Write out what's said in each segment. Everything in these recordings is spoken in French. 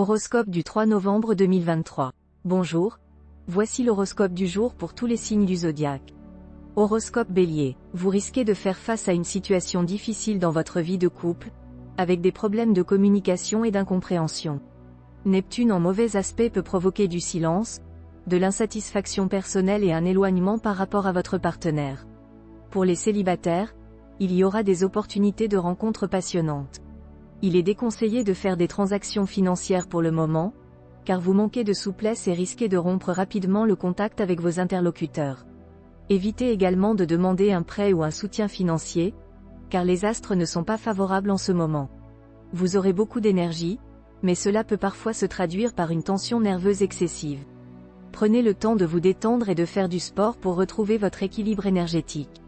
Horoscope du 3 novembre 2023. Bonjour. Voici l'horoscope du jour pour tous les signes du zodiaque. Horoscope Bélier. Vous risquez de faire face à une situation difficile dans votre vie de couple, avec des problèmes de communication et d'incompréhension. Neptune en mauvais aspect peut provoquer du silence, de l'insatisfaction personnelle et un éloignement par rapport à votre partenaire. Pour les célibataires, il y aura des opportunités de rencontres passionnantes. Il est déconseillé de faire des transactions financières pour le moment, car vous manquez de souplesse et risquez de rompre rapidement le contact avec vos interlocuteurs. Évitez également de demander un prêt ou un soutien financier, car les astres ne sont pas favorables en ce moment. Vous aurez beaucoup d'énergie, mais cela peut parfois se traduire par une tension nerveuse excessive. Prenez le temps de vous détendre et de faire du sport pour retrouver votre équilibre énergétique.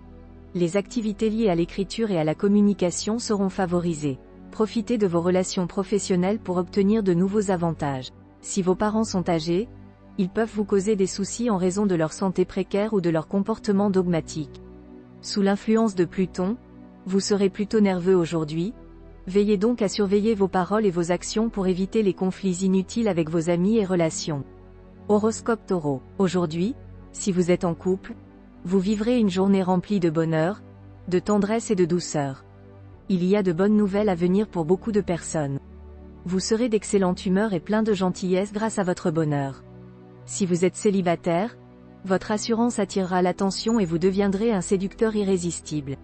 Les activités liées à l'écriture et à la communication seront favorisées. Profitez de vos relations professionnelles pour obtenir de nouveaux avantages. Si vos parents sont âgés, ils peuvent vous causer des soucis en raison de leur santé précaire ou de leur comportement dogmatique. Sous l'influence de Pluton, vous serez plutôt nerveux aujourd'hui. Veillez donc à surveiller vos paroles et vos actions pour éviter les conflits inutiles avec vos amis et relations. Horoscope Taureau. Aujourd'hui, si vous êtes en couple, vous vivrez une journée remplie de bonheur, de tendresse et de douceur. Il y a de bonnes nouvelles à venir pour beaucoup de personnes. Vous serez d'excellente humeur et plein de gentillesse grâce à votre bonheur. Si vous êtes célibataire, votre assurance attirera l'attention et vous deviendrez un séducteur irrésistible.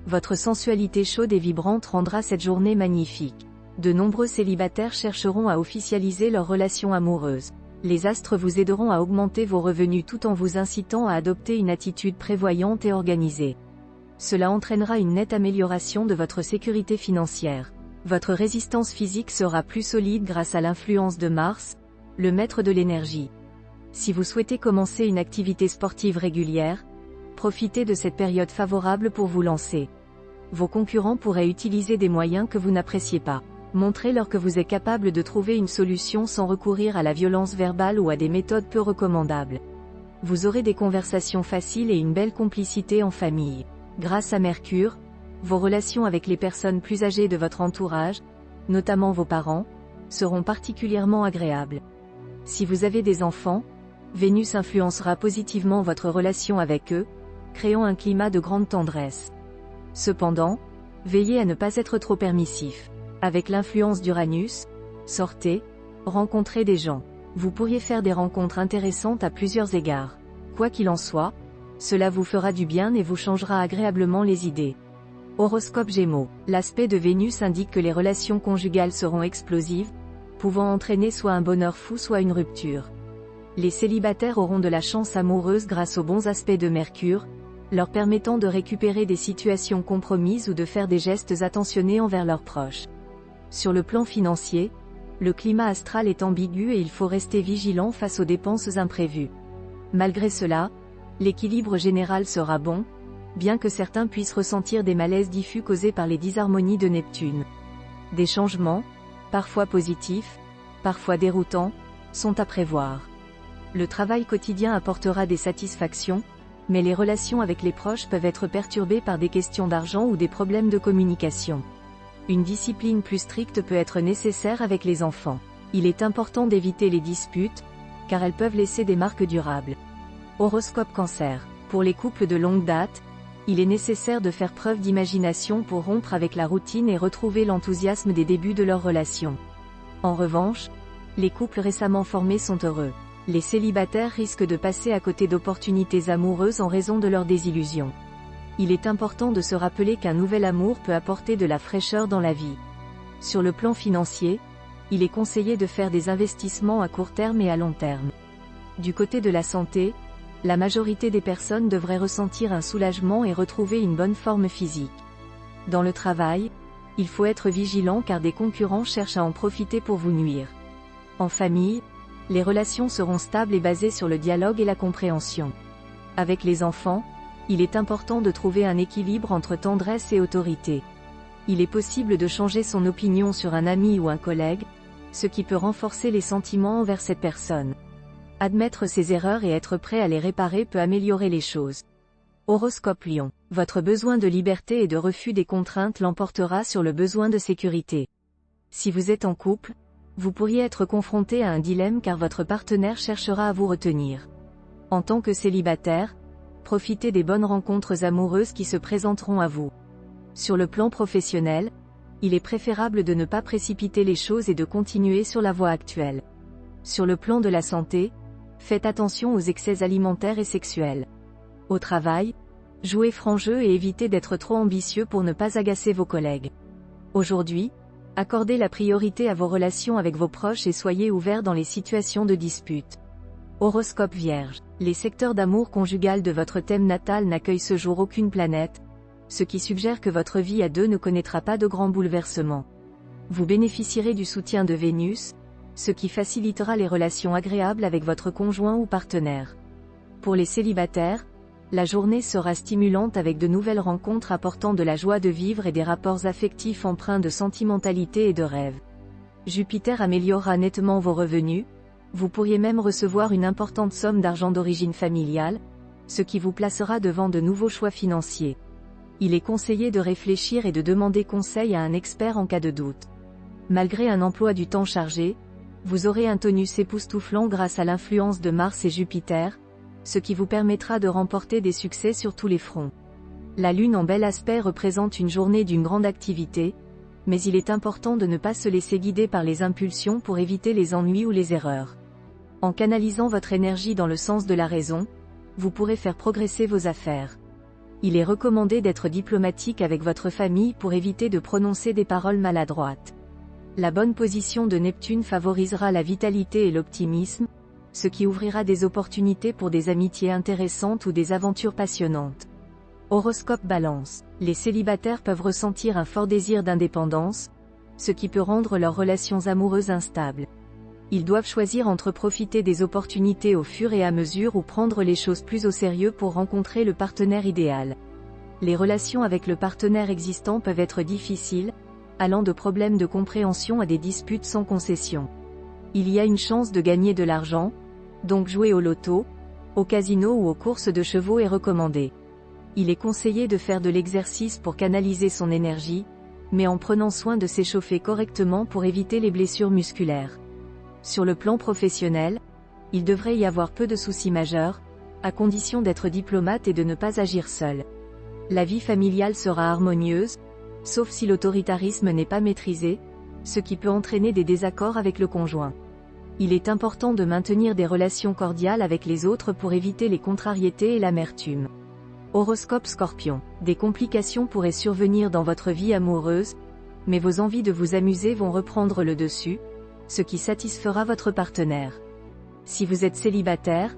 Votre sensualité chaude et vibrante rendra cette journée magnifique. De nombreux célibataires chercheront à officialiser leur relation amoureuse. Les astres vous aideront à augmenter vos revenus tout en vous incitant à adopter une attitude prévoyante et organisée. Cela entraînera une nette amélioration de votre sécurité financière. Votre résistance physique sera plus solide grâce à l'influence de Mars, le maître de l'énergie. Si vous souhaitez commencer une activité sportive régulière, profitez de cette période favorable pour vous lancer. Vos concurrents pourraient utiliser des moyens que vous n'appréciez pas. Montrez-leur que vous êtes capable de trouver une solution sans recourir à la violence verbale ou à des méthodes peu recommandables. Vous aurez des conversations faciles et une belle complicité en famille. Grâce à Mercure, vos relations avec les personnes plus âgées de votre entourage, notamment vos parents, seront particulièrement agréables. Si vous avez des enfants, Vénus influencera positivement votre relation avec eux, créant un climat de grande tendresse. Cependant, veillez à ne pas être trop permissif. Avec l'influence d'Uranus, sortez, rencontrez des gens. Vous pourriez faire des rencontres intéressantes à plusieurs égards. Quoi qu'il en soit, cela vous fera du bien et vous changera agréablement les idées. Horoscope Gémeaux. L'aspect de Vénus indique que les relations conjugales seront explosives, pouvant entraîner soit un bonheur fou soit une rupture. Les célibataires auront de la chance amoureuse grâce aux bons aspects de Mercure, leur permettant de récupérer des situations compromises ou de faire des gestes attentionnés envers leurs proches. Sur le plan financier, le climat astral est ambigu et il faut rester vigilant face aux dépenses imprévues. Malgré cela, l'équilibre général sera bon, bien que certains puissent ressentir des malaises diffus causés par les disharmonies de Neptune. Des changements, parfois positifs, parfois déroutants, sont à prévoir. Le travail quotidien apportera des satisfactions, mais les relations avec les proches peuvent être perturbées par des questions d'argent ou des problèmes de communication. Une discipline plus stricte peut être nécessaire avec les enfants. Il est important d'éviter les disputes, car elles peuvent laisser des marques durables. Horoscope Cancer. Pour les couples de longue date, il est nécessaire de faire preuve d'imagination pour rompre avec la routine et retrouver l'enthousiasme des débuts de leur relation. En revanche, les couples récemment formés sont heureux. Les célibataires risquent de passer à côté d'opportunités amoureuses en raison de leur désillusion. Il est important de se rappeler qu'un nouvel amour peut apporter de la fraîcheur dans la vie. Sur le plan financier, il est conseillé de faire des investissements à court terme et à long terme. Du côté de la santé, la majorité des personnes devraient ressentir un soulagement et retrouver une bonne forme physique. Dans le travail, il faut être vigilant car des concurrents cherchent à en profiter pour vous nuire. En famille, les relations seront stables et basées sur le dialogue et la compréhension. Avec les enfants, il est important de trouver un équilibre entre tendresse et autorité. Il est possible de changer son opinion sur un ami ou un collègue, ce qui peut renforcer les sentiments envers cette personne. Admettre ses erreurs et être prêt à les réparer peut améliorer les choses. Horoscope Lion. Votre besoin de liberté et de refus des contraintes l'emportera sur le besoin de sécurité. Si vous êtes en couple, Vous pourriez être confronté à un dilemme car votre partenaire cherchera à vous retenir. En tant que célibataire, profitez des bonnes rencontres amoureuses qui se présenteront à vous. Sur le plan professionnel, il est préférable de ne pas précipiter les choses et de continuer sur la voie actuelle. Sur le plan de la santé, faites attention aux excès alimentaires et sexuels. Au travail, jouez franc jeu et évitez d'être trop ambitieux pour ne pas agacer vos collègues. Aujourd'hui, accordez la priorité à vos relations avec vos proches et soyez ouverts dans les situations de dispute. Horoscope Vierge. Les secteurs d'amour conjugal de votre thème natal n'accueillent ce jour aucune planète, ce qui suggère que votre vie à deux ne connaîtra pas de grands bouleversements. Vous bénéficierez du soutien de Vénus, ce qui facilitera les relations agréables avec votre conjoint ou partenaire. Pour les célibataires, la journée sera stimulante avec de nouvelles rencontres apportant de la joie de vivre et des rapports affectifs empreints de sentimentalité et de rêve. Jupiter améliorera nettement vos revenus, vous pourriez même recevoir une importante somme d'argent d'origine familiale, ce qui vous placera devant de nouveaux choix financiers. Il est conseillé de réfléchir et de demander conseil à un expert en cas de doute. Malgré un emploi du temps chargé, vous aurez un tonus époustouflant grâce à l'influence de Mars et Jupiter, ce qui vous permettra de remporter des succès sur tous les fronts. La Lune en bel aspect représente une journée d'une grande activité, mais il est important de ne pas se laisser guider par les impulsions pour éviter les ennuis ou les erreurs. En canalisant votre énergie dans le sens de la raison, vous pourrez faire progresser vos affaires. Il est recommandé d'être diplomatique avec votre famille pour éviter de prononcer des paroles maladroites. La bonne position de Neptune favorisera la vitalité et l'optimisme, ce qui ouvrira des opportunités pour des amitiés intéressantes ou des aventures passionnantes. Horoscope Balance. Les célibataires peuvent ressentir un fort désir d'indépendance, ce qui peut rendre leurs relations amoureuses instables. Ils doivent choisir entre profiter des opportunités au fur et à mesure ou prendre les choses plus au sérieux pour rencontrer le partenaire idéal. Les relations avec le partenaire existant peuvent être difficiles, allant de problèmes de compréhension à des disputes sans concession. Il y a une chance de gagner de l'argent, donc jouer au loto, au casino ou aux courses de chevaux est recommandé. Il est conseillé de faire de l'exercice pour canaliser son énergie, mais en prenant soin de s'échauffer correctement pour éviter les blessures musculaires. Sur le plan professionnel, il devrait y avoir peu de soucis majeurs, à condition d'être diplomate et de ne pas agir seul. La vie familiale sera harmonieuse, sauf si l'autoritarisme n'est pas maîtrisé, ce qui peut entraîner des désaccords avec le conjoint. Il est important de maintenir des relations cordiales avec les autres pour éviter les contrariétés et l'amertume. Horoscope Scorpion. Des complications pourraient survenir dans votre vie amoureuse, mais vos envies de vous amuser vont reprendre le dessus, ce qui satisfera votre partenaire. Si vous êtes célibataire,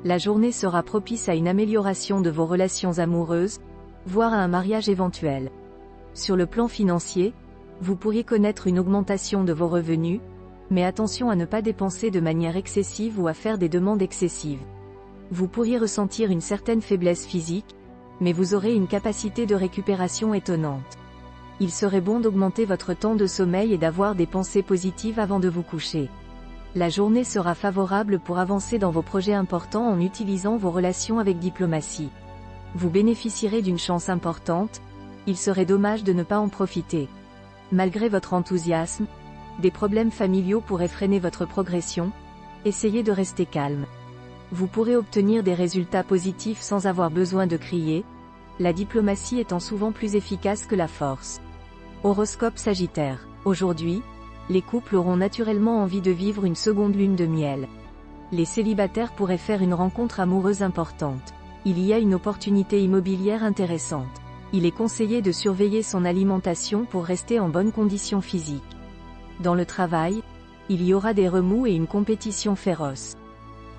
la journée sera propice à une amélioration de vos relations amoureuses, voire à un mariage éventuel. Sur le plan financier, vous pourriez connaître une augmentation de vos revenus, mais attention à ne pas dépenser de manière excessive ou à faire des demandes excessives. Vous pourriez ressentir une certaine faiblesse physique, mais vous aurez une capacité de récupération étonnante. Il serait bon d'augmenter votre temps de sommeil et d'avoir des pensées positives avant de vous coucher. La journée sera favorable pour avancer dans vos projets importants en utilisant vos relations avec diplomatie. Vous bénéficierez d'une chance importante, il serait dommage de ne pas en profiter. Malgré votre enthousiasme, des problèmes familiaux pourraient freiner votre progression, essayez de rester calme. Vous pourrez obtenir des résultats positifs sans avoir besoin de crier, la diplomatie étant souvent plus efficace que la force. Horoscope Sagittaire. Aujourd'hui, les couples auront naturellement envie de vivre une seconde lune de miel. Les célibataires pourraient faire une rencontre amoureuse importante. Il y a une opportunité immobilière intéressante. Il est conseillé de surveiller son alimentation pour rester en bonne condition physique. Dans le travail, il y aura des remous et une compétition féroce.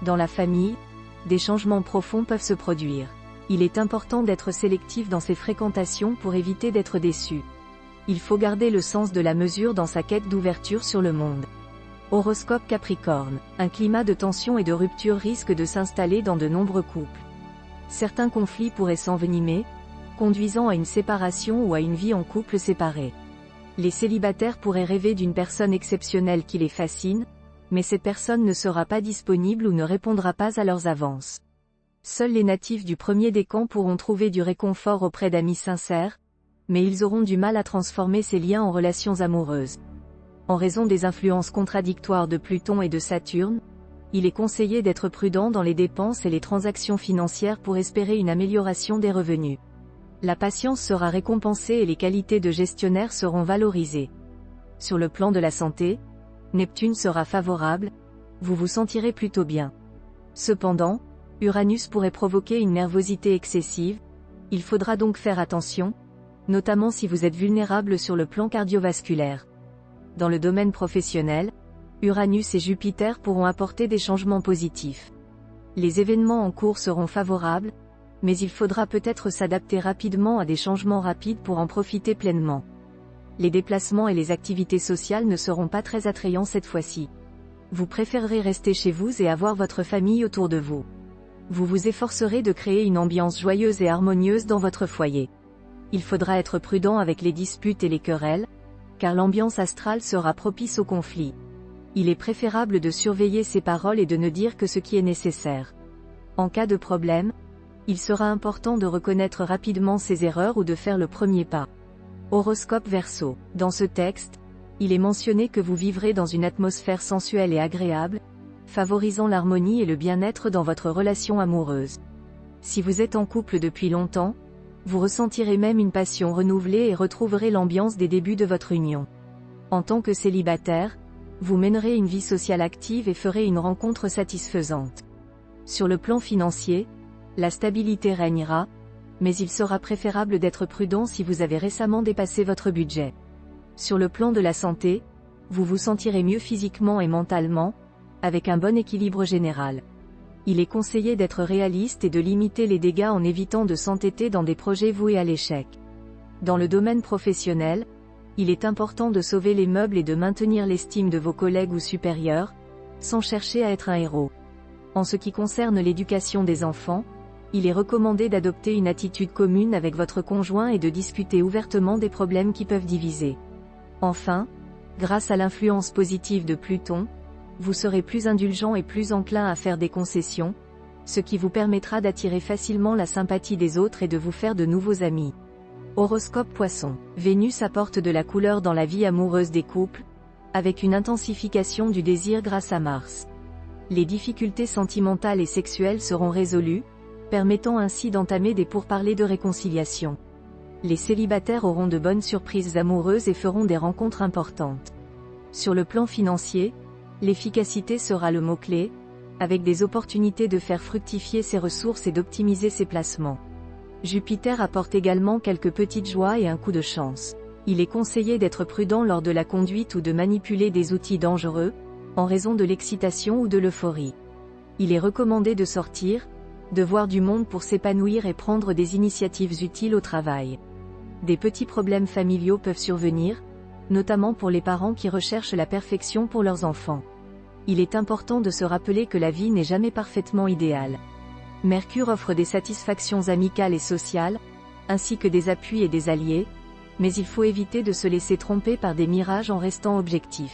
Dans la famille, des changements profonds peuvent se produire. Il est important d'être sélectif dans ses fréquentations pour éviter d'être déçu. Il faut garder le sens de la mesure dans sa quête d'ouverture sur le monde. Horoscope Capricorne. Un climat de tension et de rupture risque de s'installer dans de nombreux couples. Certains conflits pourraient s'envenimer, conduisant à une séparation ou à une vie en couple séparé. Les célibataires pourraient rêver d'une personne exceptionnelle qui les fascine, mais cette personne ne sera pas disponible ou ne répondra pas à leurs avances. Seuls les natifs du premier décan pourront trouver du réconfort auprès d'amis sincères, mais ils auront du mal à transformer ces liens en relations amoureuses. En raison des influences contradictoires de Pluton et de Saturne, il est conseillé d'être prudent dans les dépenses et les transactions financières pour espérer une amélioration des revenus. La patience sera récompensée et les qualités de gestionnaire seront valorisées. Sur le plan de la santé, Neptune sera favorable, vous vous sentirez plutôt bien. Cependant, Uranus pourrait provoquer une nervosité excessive, il faudra donc faire attention, notamment si vous êtes vulnérable sur le plan cardiovasculaire. Dans le domaine professionnel, Uranus et Jupiter pourront apporter des changements positifs. Les événements en cours seront favorables, mais il faudra peut-être s'adapter rapidement à des changements rapides pour en profiter pleinement. Les déplacements et les activités sociales ne seront pas très attrayants cette fois-ci. Vous préférerez rester chez vous et avoir votre famille autour de vous. Vous vous efforcerez de créer une ambiance joyeuse et harmonieuse dans votre foyer. Il faudra être prudent avec les disputes et les querelles, car l'ambiance astrale sera propice au conflit. Il est préférable de surveiller ses paroles et de ne dire que ce qui est nécessaire. En cas de problème, il sera important de reconnaître rapidement ses erreurs ou de faire le premier pas. Horoscope Verseau. Dans ce texte, il est mentionné que vous vivrez dans une atmosphère sensuelle et agréable, favorisant l'harmonie et le bien-être dans votre relation amoureuse. Si vous êtes en couple depuis longtemps, vous ressentirez même une passion renouvelée et retrouverez l'ambiance des débuts de votre union. En tant que célibataire, vous mènerez une vie sociale active et ferez une rencontre satisfaisante. Sur le plan financier, la stabilité régnera, mais il sera préférable d'être prudent si vous avez récemment dépassé votre budget. Sur le plan de la santé, vous vous sentirez mieux physiquement et mentalement, avec un bon équilibre général. Il est conseillé d'être réaliste et de limiter les dégâts en évitant de s'entêter dans des projets voués à l'échec. Dans le domaine professionnel, il est important de sauver les meubles et de maintenir l'estime de vos collègues ou supérieurs, sans chercher à être un héros. En ce qui concerne l'éducation des enfants, il est recommandé d'adopter une attitude commune avec votre conjoint et de discuter ouvertement des problèmes qui peuvent diviser. Enfin, grâce à l'influence positive de Pluton, vous serez plus indulgent et plus enclin à faire des concessions, ce qui vous permettra d'attirer facilement la sympathie des autres et de vous faire de nouveaux amis. Horoscope Poisson. Vénus apporte de la couleur dans la vie amoureuse des couples, avec une intensification du désir grâce à Mars. Les difficultés sentimentales et sexuelles seront résolues, permettant ainsi d'entamer des pourparlers de réconciliation. Les célibataires auront de bonnes surprises amoureuses et feront des rencontres importantes. Sur le plan financier, l'efficacité sera le mot-clé, avec des opportunités de faire fructifier ses ressources et d'optimiser ses placements. Jupiter apporte également quelques petites joies et un coup de chance. Il est conseillé d'être prudent lors de la conduite ou de manipuler des outils dangereux, en raison de l'excitation ou de l'euphorie. Il est recommandé de sortir, de voir du monde pour s'épanouir et prendre des initiatives utiles au travail. Des petits problèmes familiaux peuvent survenir, notamment pour les parents qui recherchent la perfection pour leurs enfants. Il est important de se rappeler que la vie n'est jamais parfaitement idéale. Mercure offre des satisfactions amicales et sociales, ainsi que des appuis et des alliés, mais il faut éviter de se laisser tromper par des mirages en restant objectif.